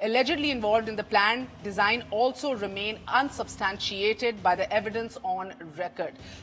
allegedly involved in the plan design also remain unsubstantiated by the evidence on record.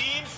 3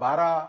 12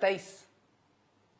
23।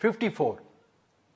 54।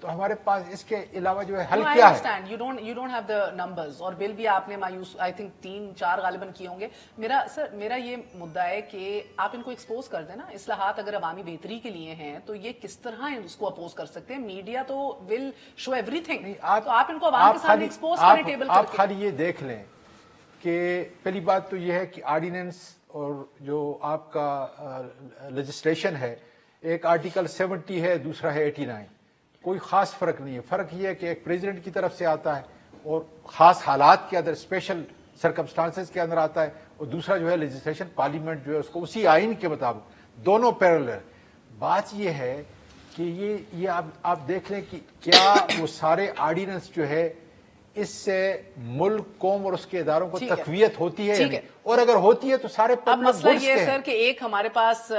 تو ہمارے پاس اس کے علاوہ جو ہے حل No, I کیا ہے؟ understand. You don't have the numbers. اور بل بھی آپ نے مایوس I think 3-4 غالباً کیے ہوں گے. میرا یہ مدعا ہے کہ آپ ان کو ایکسپوز کر دیں نا. اصلاحات اگر عوامی بہتری کے لیے ہیں تو یہ کس طرح اس کو اپوز کر سکتے ہیں؟ میڈیا تو ول شو ایوری تھنگ. تو آپ ان کو عوام کے سامنے ایکسپوز کریں ٹیبل کر آپ کے. خالی یہ دیکھ لیں کہ پہلی بات تو یہ ہے کہ آرڈیننس اور جو آپ کا لیجسلیشن ہے، ایک آرٹیکل 70 ہے، دوسرا ہے 89. کوئی خاص فرق نہیں ہے. فرق یہ ہے کہ ایک پریزیڈنٹ کی طرف سے آتا ہے اور خاص حالات کے اندر اسپیشل سرکمسٹانسز کے اندر آتا ہے، اور دوسرا جو ہے لیجسلیشن پارلیمنٹ جو ہے اس کو اسی آئین کے مطابق، دونوں پیرلل. بات یہ ہے کہ یہ آپ دیکھ لیں کہ کیا وہ سارے آرڈیننس جو ہے اس سے ملک، قوم اور اس کے اداروں کو تقویت ہوتی ہے یا نہیں؟ اور اگر ہوتی ہے تو سارے اب مسئلہ یہ ہے سر کہ ایک ہمارے پاس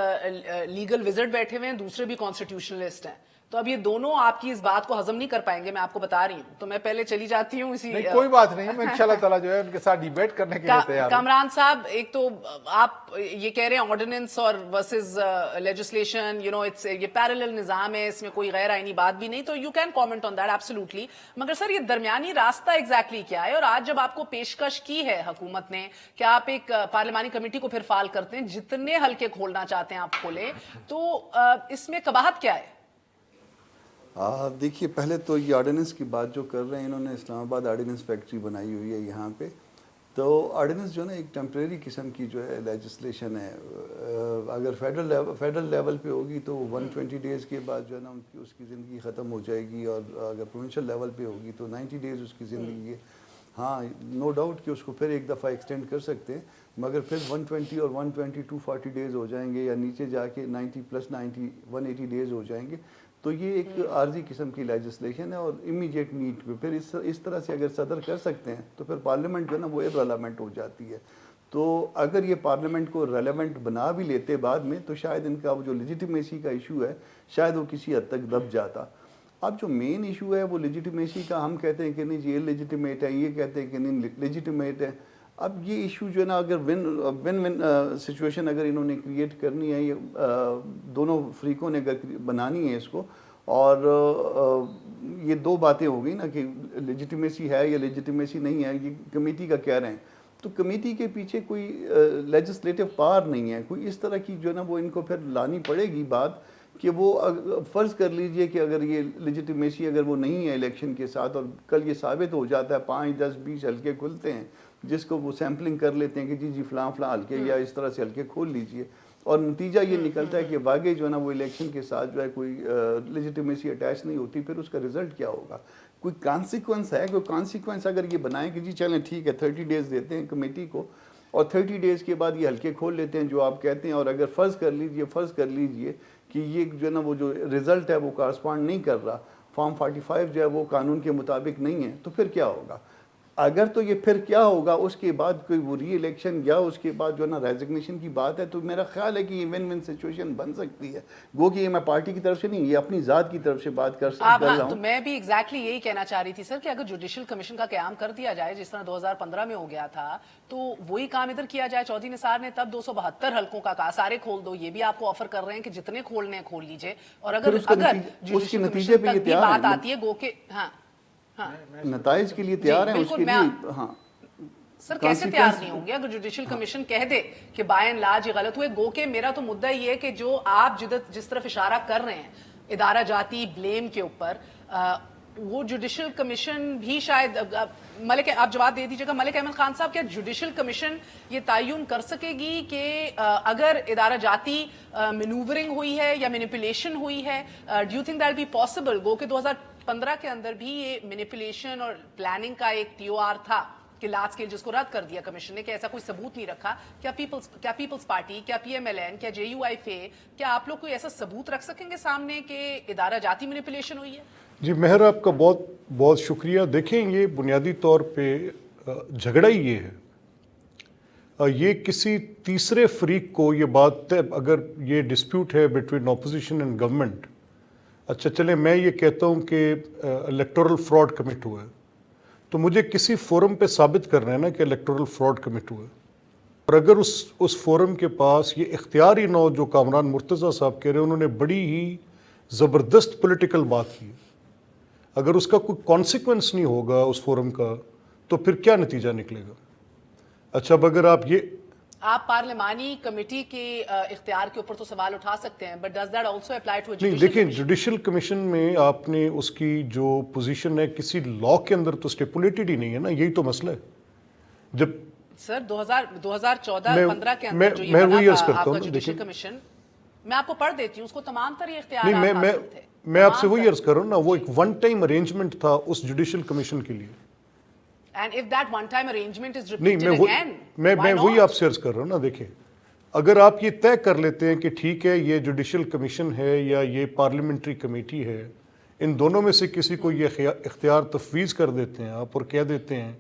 لیگل وزٹ بیٹھے ہوئے ہیں، دوسرے بھی کانسٹیٹیوشنلسٹ ہیں. تو اب یہ دونوں آپ کی اس بات کو ہضم نہیں کر پائیں گے، میں آپ کو بتا رہی ہوں. تو میں پہلے چلی جاتی ہوں اسی. کوئی بات نہیں، میں انشاءاللہ تعالیٰ جو ہے ان کے ساتھ ڈیبیٹ کرنے کے لیے تیار ہوں. کامران صاحب، ایک تو آپ یہ کہہ رہے ہیں آرڈیننس اور ورسز لیجسلیشن، یہ پیرلل نظام ہے، اس میں کوئی غیر آئینی بات بھی نہیں، تو you can comment on that absolutely. مگر سر یہ درمیانی راستہ ایگزیکٹلی کیا ہے؟ اور آج جب آپ کو پیشکش کی ہے حکومت نے کہ آپ ایک پارلیمانی کمیٹی کو پھر فعال کرتے ہیں، جتنے حلقے کھولنا چاہتے ہیں آپ کھولیں، تو اس میں قباحت کیا ہے؟ دیکھیے، پہلے تو یہ آرڈیننس کی بات جو کر رہے ہیں، انہوں نے اسلام آباد آرڈیننس فیکٹری بنائی ہوئی ہے یہاں پہ. تو آرڈیننس جو ہے نا ایک ٹیمپریری قسم کی جو ہے لیجسلیشن ہے. اگر فیڈرل لیول پہ ہوگی تو 120 ڈیز کے بعد جو ہے نا اس کی زندگی ختم ہو جائے گی، اور اگر پروونشل لیول پہ ہوگی تو 90 ڈیز اس کی زندگی ہے. ہاں، نو ڈاؤٹ کہ اس کو پھر ایک دفعہ ایکسٹینڈ کر سکتے ہیں، مگر پھر 120 اور 120 240 ڈیز ہو جائیں گے، یا نیچے جا کے 90 + 90 180 ڈیز ہو جائیں گے. تو یہ ایک عارضی قسم کی لیجسلیشن ہے، اور امیڈیٹ نیڈ پہ پھر اس طرح سے اگر صدر کر سکتے ہیں تو پھر پارلیمنٹ جو ہے نا وہ ریلیونٹ ہو جاتی ہے. تو اگر یہ پارلیمنٹ کو ریلیونٹ بنا بھی لیتے بعد میں، تو شاید ان کا وہ جو لیجیٹیمیسی کا ایشو ہے شاید وہ کسی حد تک دب جاتا. اب جو مین ایشو ہے وہ لیجیٹیمیسی کا، ہم کہتے ہیں کہ نہیں جی لیجیٹیمیٹ ہے، یہ کہتے ہیں کہ نہیں لیجیٹیمیٹ ہے. اب یہ ایشو جو ہے نا اگر ون سچویشن اگر انہوں نے کریٹ کرنی ہے، یہ دونوں فریقوں نے اگر بنانی ہے اس کو، اور یہ دو باتیں ہو گئی نا کہ لیجیٹیمیسی ہے یا لیجیٹیمیسی نہیں ہے، یہ کمیٹی کا کہہ رہے ہیں. تو کمیٹی کے پیچھے کوئی لیجسلیٹو پاور نہیں ہے، کوئی اس طرح کی جو ہے نا وہ ان کو پھر لانی پڑے گی بات کہ وہ فرض کر لیجئے کہ اگر یہ لیجیٹیمیسی اگر وہ نہیں ہے الیکشن کے ساتھ، اور کل یہ ثابت ہو جاتا ہے 5 10 20 حلقے کھلتے ہیں جس کو وہ سیمپلنگ کر لیتے ہیں کہ جی فلاں حلقے یا اس طرح سے حلقے کھول لیجئے، اور نتیجہ یہ نکلتا ہے کہ واقعی جو ہے نا وہ الیکشن کے ساتھ جو ہے کوئی لیجیٹیمیسی اٹیچ نہیں ہوتی. پھر اس کا رزلٹ کیا ہوگا؟ کوئی کانسیکوینس ہے؟ کوئی کانسیکوینس اگر یہ بنائیں کہ جی چلیں ٹھیک ہے 30 ڈیز دیتے ہیں کمیٹی کو، اور 30 ڈیز کے بعد یہ حلقے کھول لیتے ہیں جو آپ کہتے ہیں، اور اگر فرض کر لیجئے کہ یہ جو ہے نا وہ جو رزلٹ ہے وہ کارسپونڈ نہیں کر رہا، فارم 45 جو ہے وہ قانون کے مطابق نہیں ہے، تو پھر کیا ہوگا؟ اگر تو یہ پھر کیا ہوگا اس کے بعد کوئی وہ ری الیکشن یا اس کے بعد جو ہے نا ریزگنیشن کی بات ہے، تو میرا خیال ہے کہ یہ ون ون سچویشن بن سکتی ہے. گو کہ یہ میں پارٹی کی طرف سے نہیں، یہ اپنی ذات کی طرف سے بات کر رہا ہوں. تو میں بھی ایگزیکٹلی یہی کہنا چاہ رہی تھی سر کہ اگر جوڈیشل کمیشن کا قیام کر دیا جائے جس طرح 2015 میں ہو گیا تھا، تو وہی کام ادھر کیا جائے. چودھری نثار نے تب 272 حلقوں کا کہا سارے کھول دو، یہ بھی آپ کو آفر کر رہے ہیں کہ جتنے کھولنے ہیں کھول لیجئے. اور اگر جوڈیشل کمیشن تک بھی بات آتی ہے گو کہ نتائج کے لیے تیار ہیں، اس کے لیے ہاں سر کیسے تیار نہیں ہوں گے اگر جوڈیشل کمیشن کہہ دے کہ بائی اینڈ لارج یہ غلط ہوئے؟ گو کہ میرا تو مدعا یہ ہے کہ جو آپ جس طرف اشارہ کر رہے ہیں ادارہ جاتی بلیم کے اوپر، وہ جوڈیشل کمیشن بھی شاید ملک، آپ جواب دے دیجیے گا ملک احمد خان صاحب، کیا جوڈیشل کمیشن یہ تعین کر سکے گی کہ اگر ادارہ جاتی مینوورنگ ہوئی ہے یا مینیپولیشن ہوئی ہے؟ Do you think that be possible? گو کہ 2015 کے اندر بھی یہ مینیپولیشن اور پلاننگ کا ایک ٹی او آر تھا کہ لارج اسکیل، جس کو رد کر دیا کمیشن نے کہ ایسا کوئی ثبوت نہیں رکھا. کیا پیپلز پارٹی، کیا پی ایم ایل این، کیا جے یو آئی فے، کیا آپ لوگ کوئی ایسا ثبوت رکھ سکیں گے سامنے کہ ادارہ جاتی مینیپولیشن ہوئی ہے؟ جی مہر، آپ کا بہت بہت شکریہ. دیکھیں یہ بنیادی طور پہ جھگڑا ہی یہ ہے، یہ کسی تیسرے فریق کو یہ بات، اگر یہ ڈسپیوٹ ہے بٹوین اپوزیشن اینڈ گورنمنٹ، اچھا چلیں میں یہ کہتا ہوں کہ الیکٹورل فراڈ کمٹ ہوا ہے، تو مجھے کسی فورم پہ ثابت کرنا ہے نا کہ الیکٹورل فراڈ کمٹ ہوا ہے. اور اگر اس فورم کے پاس یہ اختیاری نو جو کامران مرتضیٰ صاحب کہہ رہے ہیں، انہوں نے بڑی ہی زبردست پولیٹیکل بات کی ہے اگر اس کا کوئی کانسیکوینس نہیں ہوگا اس فورم کا تو پھر کیا نتیجہ نکلے گا؟ اچھا اب اگر آپ پارلیمانی کمیٹی کے اختیار کے اوپر تو سوال اٹھا سکتے ہیں، but does that also apply to نہیں دیکھیں جوڈیشل کمیشن میں آپ نے اس کی جو پوزیشن ہے کسی لا کے اندر تو اسٹیپولیٹڈ ہی نہیں ہے نا، یہی تو مسئلہ ہے. جب سر 2014-15 کے اندر جو میں یہ وہی بنا عرض تھا کرتا آپ ہوں کا نا، جوڈیشل دیکھیں کمیشن، میں آپ کو پڑھ دیتی ہوں، اس کو تمام تر نہیں اختیارات حاصل تھے. میں آپ سے وہی عرض کر رہا ہوں نا، وہ ایک ون ٹائم ارینجمنٹ تھا اس جوڈیشل کمیشن کے لیے. And if that one-time arrangement is نہیں repeated again, میں why وہی not? آپ سے عرض کر رہا ہوں نا. دیکھیں اگر آپ یہ طے کر لیتے ہیں کہ ٹھیک ہے یہ جوڈیشل کمیشن ہے یا یہ پارلیمنٹری کمیٹی ہے، ان دونوں میں سے کسی کو یہ اختیار تفویض کر دیتے ہیں آپ اور کہہ دیتے ہیں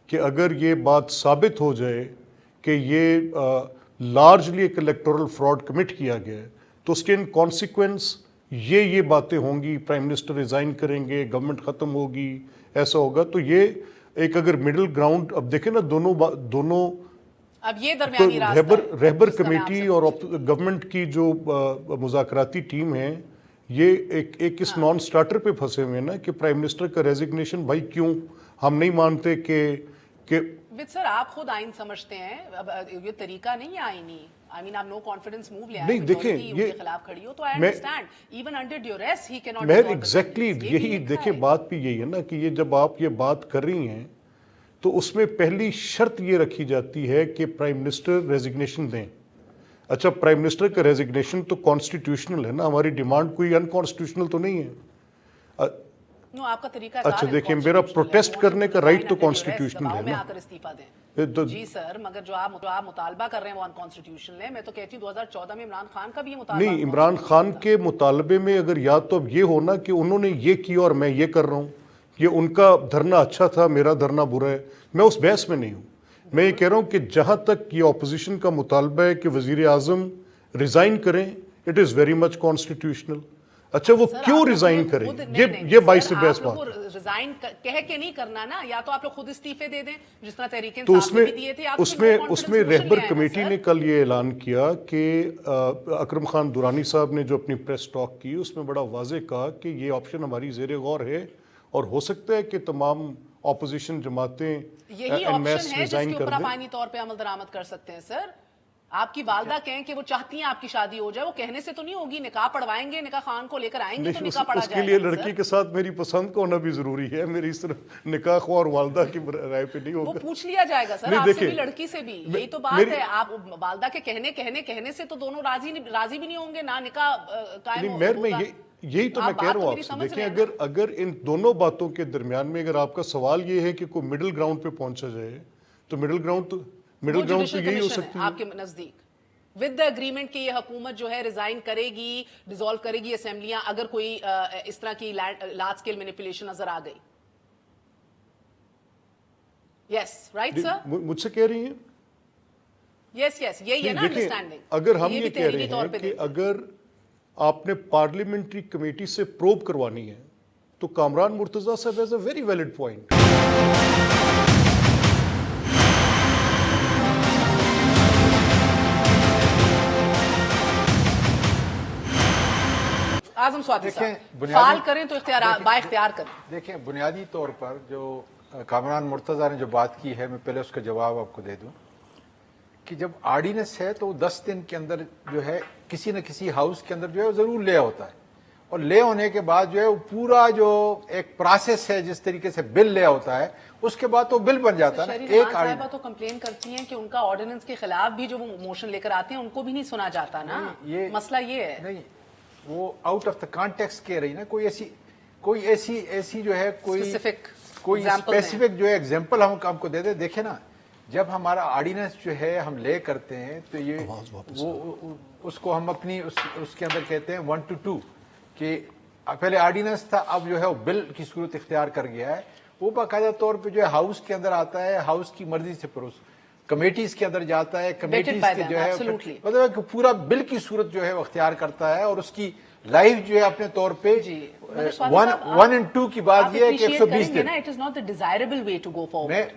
کہ اگر یہ بات ثابت ہو جائے کہ یہ لارجلی ایک الیکٹورل فراڈ کمٹ کیا گیا ہے تو اس کے ان کانسیکوینس یہ باتیں ہوں گی، پرائم منسٹر ریزائن کریں گے، گورنمنٹ ختم ہوگی، ایسا ہوگا. تو یہ ایک اگر مڈل گراؤنڈ، اب دیکھیں نا دونوں اب یہ درمیانی راستہ ہے رہبر جس کا میں آپ کمیٹی سے اور پوچھ رہی گورنمنٹ کی جو مذاکراتی ٹیم ہے یہ ایک اس نان سٹارٹر پہ پھنسے ہوئے ہیں نا کہ پرائم منسٹر کا ریزگنیشن بھائی کیوں ہم نہیں مانتے کہ وتھ سر آپ خود آئین سمجھتے ہیں، اب یہ طریقہ نہیں ہے آئینی. آئی مین آپ نو کانفیڈنس موو لے آئے نہیں دیکھیں ان کے خلاف کھڑی ہو تو I understand even under duress he can't مہر ایگزیکٹلی یہی دیکھیں بات بھی یہی ہے نا کہ یہ جب آپ یہ بات کر رہی ہیں تو اس میں پہلی شرط یہ رکھی جاتی ہے کہ پرائم منسٹر ریزگنیشن دیں. اچھا پرائم منسٹر کا ریزگنیشن تو کانسٹیٹیوشنل ہے نا، ہماری ڈیمانڈ کوئی انکانسٹیٹیوشنل تو نہیں ہے. نو آپ کا طریقہ اچھا دیکھیں میرا پروٹیسٹ کرنے کا رائٹ تو کانسٹیٹیوشنل ہے میں نا. آ کر استعفیٰ دیں جی سر، مگر جو آپ مطالبہ کر رہے ہیں وہ انکانسٹیٹیوشنل ہے. میں تو کہتی ہوں 2014 میں عمران خان کا بھی یہ مطالبہ نہیں، عمران خان کے مطالبے میں اگر یا تو اب یہ ہونا کہ انہوں نے یہ کیا اور میں یہ کر رہا ہوں، یہ ان کا دھرنا اچھا تھا میرا دھرنا برا ہے، میں اس بحث میں نہیں ہوں. میں یہ کہہ رہا ہوں کہ جہاں تک یہ اپوزیشن کا مطالبہ ہے کہ وزیر اعظم ریزائن کریں، it is very much constitutional. اچھا وہ کیوں ریزائن کریں، یہ باعث بحث بات ہے. ریزائن کہہ کے نہیں کرنا نا، یا تو آپ لوگ خود استعفے دے دیں جس طرح تحریک تو انصاف نے بھی دیے تھے. اس میں رہبر کمیٹی نے کل یہ اعلان کیا کہ اکرم خان درانی صاحب نے جو اپنی پریس ٹاک کی اس میں بڑا واضح کہا کہ یہ آپشن ہماری زیر غور ہے اور ہو سکتا ہے کہ تمام اپوزیشن جماعتیں یہی آپشن ہے جس کے اوپر آپ آئینی طور پہ عمل درآمد کر سکتے ہیں. سر آپ کی والدہ کہیں کہ وہ چاہتی ہیں آپ کی شادی ہو جائے، وہ کہنے سے تو نہیں ہوگی، نکاح پڑھوائیں گے، نکاح خان کو لے کر آئیں گے تو نکاح پڑھا اس کے جائے لیے گا. لڑکی کے ساتھ میری پسند کا ہونا بھی ضروری ہے، میری صرف نکاح خواہ اور والدہ کی رائے پہ نہیں وہ ہوگا. پوچھ لیا جائے گا سر، آپ سے بھی لڑکی سے بھی. یہی تو بات ہے، آپ والدہ کے کہنے سے تو دونوں راضی بھی نہیں ہوں گے، نہ نکاح قائم ہوگا. یہی تو میں کہہ رہا ہوں آپ سے. دیکھیں اگر ان دونوں باتوں کے درمیان میں اگر آپ کا سوال یہ ہے کہ کوئی مڈل گراؤنڈ پہ پہنچا جائے تو مڈل گراؤنڈ تو یہی ہو سکتی ہے آپ کے نزدیک ود دا اگریمنٹ کہ یہ حکومت جو ہے ریزائن کرے گی، ڈیزالو کرے گی اسمبلیاں اگر کوئی اس طرح کی لارج اسکیل مینیپولیشن نظر آ گئی. یس رائٹ سر، مجھ سے کہہ رہی ہیں. یس یہی ہے نا انڈرسٹینڈنگ. اگر ہم یہ کہہ رہے ہیں کہ اگر آپ نے پارلیمنٹری کمیٹی سے پروب کروانی ہے تو کامران مرتضیٰ صاحب has a very valid point. Azam Swati صاحب فعال کریں تو با اختیار کریں. دیکھیں بنیادی طور پر جو کامران مرتضیٰ نے جو بات کی ہے، میں پہلے اس کا جواب آپ کو دے دوں کہ جب آرڈیننس ہے تو 10 دن کے اندر جو ہے کسی نہ کسی ہاؤس کے اندر جو ہے ضرور لے ہوتا ہے، اور لے ہونے کے بعد جو ہے وہ پورا جو ایک پروسیس ہے جس طریقے سے بل لے ہوتا ہے اس کے بعد تو بل بن جاتا ہے. ایک صاحبہ تو کمپلین کرتی ہیں کہ ان کا آرڈیننس کے خلاف بھی جو وہ موشن لے کر آتے ہیں ان کو بھی نہیں سنا جاتا نا. مسئلہ یہ ہے نہیں، وہ آؤٹ آف دا کانٹیکسٹ کہہ رہی نا، کوئی ایسی جو ہے کوئی اسپیسیفک جو ہے ایگزامپل ہم کو دے دے. دیکھیں نا، جب ہمارا آرڈیننس جو ہے ہم لے کرتے ہیں تو یہ وہ اس کو ہم اپنی اس کے اندر کہتے ہیں 1 to 2 کہ پہلے آرڈیننس تھا، اب جو ہے وہ بل کی صورت اختیار کر گیا ہے. وہ باقاعدہ طور پہ جو ہے ہاؤس کے اندر آتا ہے، ہاؤس کی مرضی سے پھر کمیٹیز کے اندر جاتا ہے، کمیٹیز کے جو ہے مطلب کہ پورا بل کی صورت جو ہے وہ اختیار کرتا ہے، اور اس کی لائف جو ہے اپنے طور پہ 1 and 2 کی بات یہ ہے کہ 120 دن.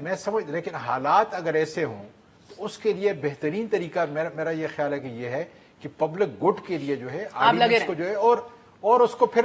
میں سمجھ، لیکن حالات اگر ایسے ہوں تو اس کے لیے بہترین طریقہ میرا یہ خیال ہے کہ یہ ہے کہ پبلک گڈ کے لیے جو ہے آرڈیننس کو جو ہے اور اس کو پھر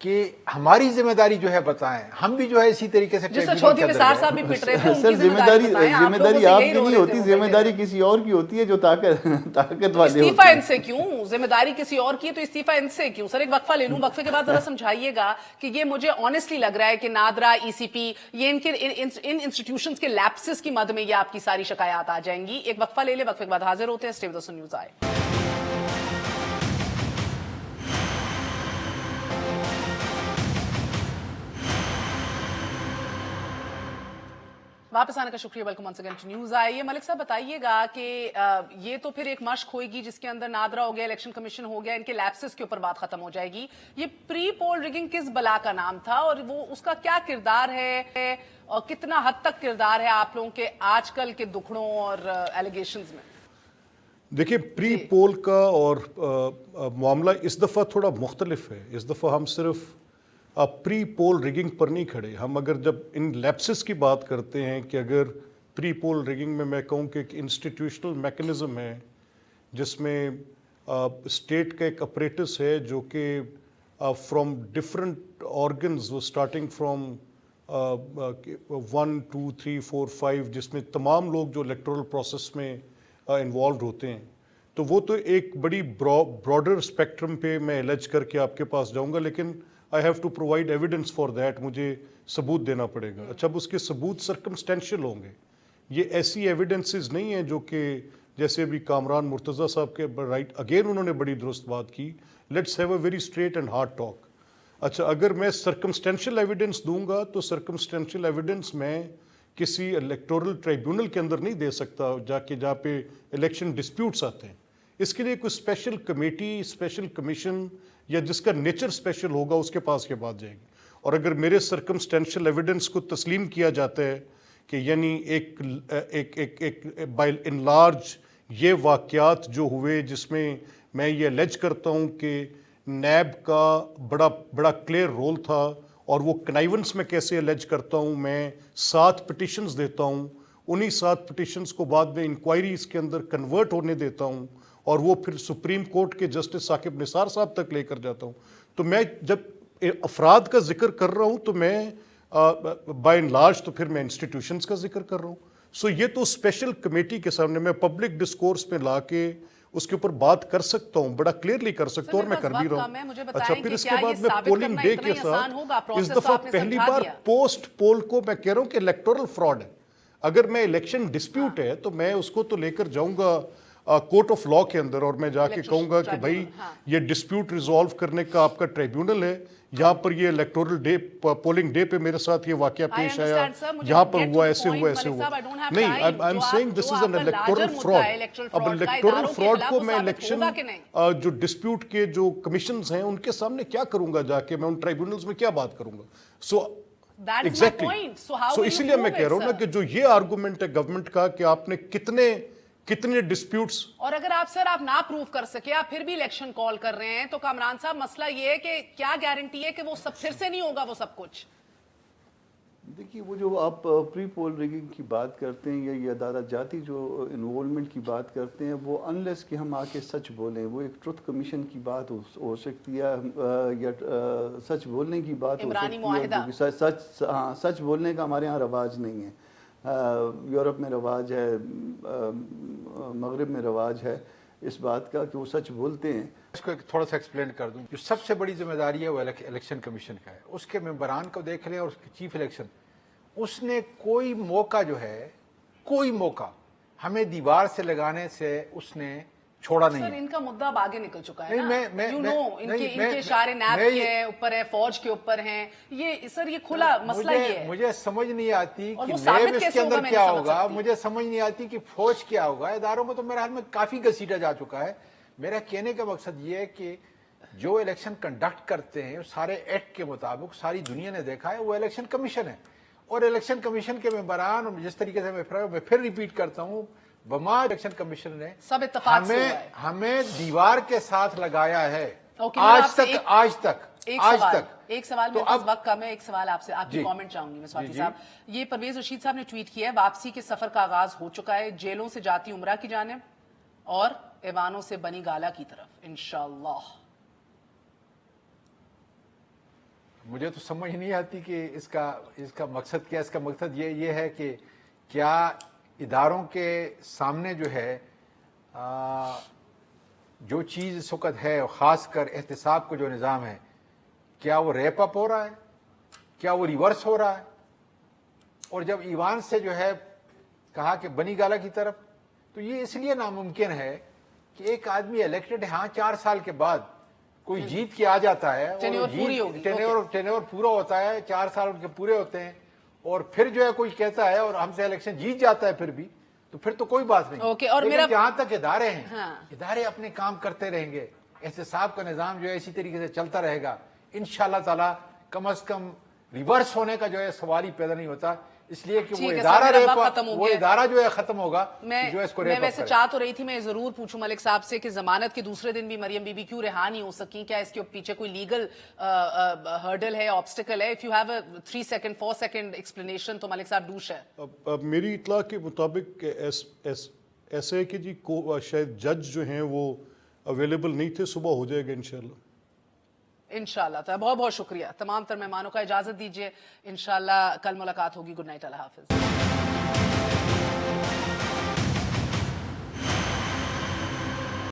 کہ ہماری ذمہ داری جو ہے بتائیں. ہم بھی جو ہے اسی طریقے سے جس ٹریبیونل چھوٹی کے اندر نثار گئے. صاحب بھی پٹ رہے تھے، ان سر کی ذمہ داری بتائیں. آپ ذمہ لوگوں داری سے آپ یہی کی رو نہیں رہے ہوتی، تھے ذمہ داری کسی اور کی ہوتی ہے جو طاقت والے استعفیٰ ہوتے ان سے کیوں؟ ذمہ داری کسی اور کی ہے تو استعفیٰ ان سے کیوں؟ سر ایک وقفہ لے لوں، وقفے کے بعد ذرا سمجھائیے گا کہ یہ مجھے آنیسٹلی لگ رہا ہے کہ نادرا، ای سی پی، یہ ان انسٹیٹیوشنز کے لیپسز کی مد میں یہ آپ کی ساری شکایات آ جائیں گی. ایک وقفہ لے لے، وقفے کے بعد حاضر ہوتے ہیں. اسٹے ود اس نیوز آئے. واپس آنے کا شکریہ. Welcome once again to News I. Malik صاحب بتائیے گا کہ یہ تو پھر ایک مشق ہوئے گی جس کے اندر نادرا ہو گیا، الیکشن کمیشن ہو گیا، ان کے لیپسز کے اوپر بات ختم ہو جائے گی. یہ پری پول ریگنگ کس بلا کا نام تھا اور وہ اس کا کیا کردار ہے اور کتنا حد تک کردار ہے آپ لوگوں کے آج کل کے دکھڑوں اور ایلیگیشنز میں؟ دیکھیں پری پول کا اور معاملہ اس دفعہ تھوڑا مختلف ہے. اس دفعہ ہم صرف پری پول ریگنگ پر نہیں کھڑے. ہم اگر جب ان لیپسز کی بات کرتے ہیں کہ اگر پری پول ریگنگ میں کہوں کہ ایک انسٹیٹیوشنل میکنزم ہے جس میں اسٹیٹ کا ایک اپریٹس ہے جو کہ فرام ڈفرنٹ آرگنز وہ اسٹارٹنگ فرام 1 2 3 4 5 جس میں تمام لوگ جو الیکٹورل پروسیس میں انوالوڈ ہوتے ہیں، تو وہ تو ایک بڑی براڈر اسپیکٹرم پہ میں الج کر کے آپ کے پاس جاؤں گا، لیکن I have to provide evidence for that. مجھے ثبوت دینا پڑے گا. اچھا اب اس کے ثبوت سرکمسٹینشیل ہوں گے. یہ ایسی ایویڈنسز نہیں ہیں جو کہ جیسے ابھی کامران مرتضیٰ صاحب کے رائٹ اگین انہوں نے بڑی درست بات کی. Let's have a very straight and hard talk. اچھا اگر میں سرکمسٹینشیل ایویڈنس دوں گا تو سرکمسٹینشیل ایویڈنس میں کسی الیکٹورل ٹریبیونل کے اندر نہیں دے سکتا جہاں پہ الیکشن ڈسپیوٹس آتے ہیں. اس کے لیے کوئی اسپیشل کمیٹی، اسپیشل کمیشن یا جس کا نیچر اسپیشل ہوگا اس کے پاس یہ بات جائے گی. اور اگر میرے سرکمسٹینشیل ایویڈنس کو تسلیم کیا جاتا ہے کہ یعنی ایک بائی ان لارج یہ واقعات جو ہوئے جس میں میں یہ الج کرتا ہوں کہ نیب کا بڑا کلیئر رول تھا اور وہ کنائیونس میں کیسے الج کرتا ہوں، میں 7 پٹیشنز دیتا ہوں، انہی 7 پٹیشنز کو بعد میں انکوائریز کے اندر کنورٹ ہونے دیتا ہوں اور وہ پھر سپریم کورٹ کے جسٹس ثاقب نثار صاحب تک لے کر جاتا ہوں. تو میں جب افراد کا ذکر کر رہا ہوں تو میں بائی اینڈ لارج تو پھر میں انسٹیٹیوشنز کا ذکر کر رہا ہوں. سو یہ تو اسپیشل کمیٹی کے سامنے میں پبلک ڈسکورس میں لا کے اس کے اوپر بات کر سکتا ہوں، بڑا کلیئرلی کر سکتا ہوں اور میں کر بھی رہا ہوں. اچھا پھر اس کے بعد میں پولنگ ڈے کے ساتھ اس دفعہ پہلی بار پوسٹ پول کو میں کہہ رہا ہوں کہ الیکٹورل فراڈ ہے. اگر میں الیکشن ڈسپیوٹ ہے تو میں اس کو تو لے کر جاؤں گا کورٹ آف لاء کے اندر اور میں جا کے کہوں گا کہ بھائی یہ ڈسپیوٹ ریزالو کرنے کا آپ کا ٹریبیونل ہے، یہاں پر یہ الیکٹورل ڈے پولنگ ڈے پہ میرے ساتھ یہ واقعہ پیش آیا، یہاں پر ہوا ایسے ہوا ایسے ہوا. نہیں I am seeing this is an electoral fraud. اب الیکٹورل فراڈ کو میں الیکشن جو ڈسپیوٹ کے جو کمیشنز ہیں ان کے سامنے کیا کروں گا جا کے، میں ان ٹرائبیونلز میں کیا بات کروں گا. سو ایگزیکٹلی سو اسی لیے میں کہہ رہا ہوں نا کہ جو یہ آرگومنٹ ہے گورنمنٹ کا کہ آپ نے کتنے ڈسپیوٹس، اور اگر آپ نہ پروو کر سکے، آپ پھر بھی الیکشن کال کر رہے ہیں تو کامران صاحب مسئلہ یہ ہے کہ کیا گارنٹی ہے کہ وہ سب پھر سے نہیں ہوگا وہ سب کچھ؟ دیکھیے وہ جو آپ پری پول ریگنگ کی بات کرتے ہیں یا یہ ادارہ جاتی جو انوالومنٹ کی بات کرتے ہیں، وہ انلیس کہ ہم آ کے سچ بولیں، وہ ایک ٹروتھ کمیشن کی بات ہو سکتی ہے یا سچ بولنے کی بات ہو سکتی ہے. سچ بولنے کا ہمارے ہاں رواج نہیں ہے. یورپ میں رواج ہے، مغرب میں رواج ہے اس بات کا کہ وہ سچ بولتے ہیں. اس کو تھوڑا سا ایکسپلین کر دوں. جو سب سے بڑی ذمہ داری ہے وہ الیکشن کمیشن کا ہے. اس کے ممبران کو دیکھ لیں اور اس کے چیف الیکشن، اس نے کوئی موقع جو ہے، کوئی موقع ہمیں دیوار سے لگانے سے اس نے چھوڑا نہیں. سر ان کا مدعا اب آگے نکل چکا ہے نا. ان کے اشارے نیب کے اوپر ہے، فوج کے اوپر ہیں. یہ سر یہ کھلا مسئلہ یہ ہے. مجھے سمجھ نہیں آتی کہ نیب اس کے اندر کیا ہوگا، مجھے سمجھ نہیں آتی کہ فوج کیا ہوگا. اداروں کو تو میرے حال میں کافی گھسیٹا جا چکا ہے. میرا کہنے کا مقصد یہ ہے کہ جو الیکشن کنڈکٹ کرتے ہیں سارے ایکٹ کے مطابق ساری دنیا نے دیکھا ہے وہ الیکشن کمیشن ہے. اور الیکشن کمیشن کے ممبران جس طریقے سے میں پھر ریپیٹ کرتا ہوں، بما الیکشن کمیشن نے سب اتفاق سے ہمیں دیوار کے ساتھ لگایا ہے آج تک. ایک سوال میرے پاس وقت کم ہے، ایک سوال آپ سے، آپ کی کامنٹ چاہوں گی میں سواتی صاحب. یہ پرویز رشید صاحب نے ٹویٹ کیا ہے، واپسی کے سفر کا آغاز ہو چکا ہے، جیلوں سے جاتی عمرہ کی جانب اور ایوانوں سے بنی گالا کی طرف انشاءاللہ. مجھے تو سمجھ نہیں آتی کہ اس کا مقصد کیا. اس کا مقصد یہ ہے کہ کیا اداروں کے سامنے جو ہے جو چیز اس وقت ہے خاص کر احتساب کا جو نظام ہے کیا وہ ریپ اپ ہو رہا ہے, کیا وہ ریورس ہو رہا ہے. اور جب ایوان سے جو ہے کہا کہ بنی گالہ کی طرف, تو یہ اس لیے ناممکن ہے کہ ایک آدمی الیکٹڈ ہے, ہاں 4 سال کے بعد کوئی جیت کے آ جاتا ہے, ٹینیور پورا ہوتا ہے, 4 سال ان کے پورے ہوتے ہیں, اور پھر جو ہے کوئی کہتا ہے اور ہم سے الیکشن جیت جاتا ہے پھر بھی, تو پھر تو کوئی بات نہیں. اور لیکن جہاں تک ادارے ہیں, ادارے اپنے کام کرتے رہیں گے, احتساب کا نظام جو ہے اسی طریقے سے چلتا رہے گا, انشاءاللہ تعالی کم از کم ریورس ہونے کا جو ہے سوال ہی پیدا نہیں ہوتا. اس لیے کہ وہ ادارہ جو ہے ختم ہوگا جو اس کو ریپ اپ کرے. میں ویسے چاہ تو رہی تھی میں ضرور پوچھوں ملک صاحب سے کہ ضمانت کے دوسرے دن بھی مریم بی بی کیوں رہا نہیں ہو سکی, کیا اس کے پیچھے کوئی لیگل ہرڈل ہے, آبسٹیکل ہے؟ If you have a 3 second 4 second explanation تو ملک صاحب ڈو شیئر. اب میری اطلاع کے مطابق ایسے ہے کہ جی شاید جج جو ہیں وہ اویلیبل نہیں تھے, صبح ہو جائے گا انشاءاللہ. انشاءاللہ. تو بہت بہت شکریہ تمام تر مہمانوں کا. اجازت دیجیے, انشاءاللہ کل ملاقات ہوگی. گڈ نائٹ, اللہ حافظ.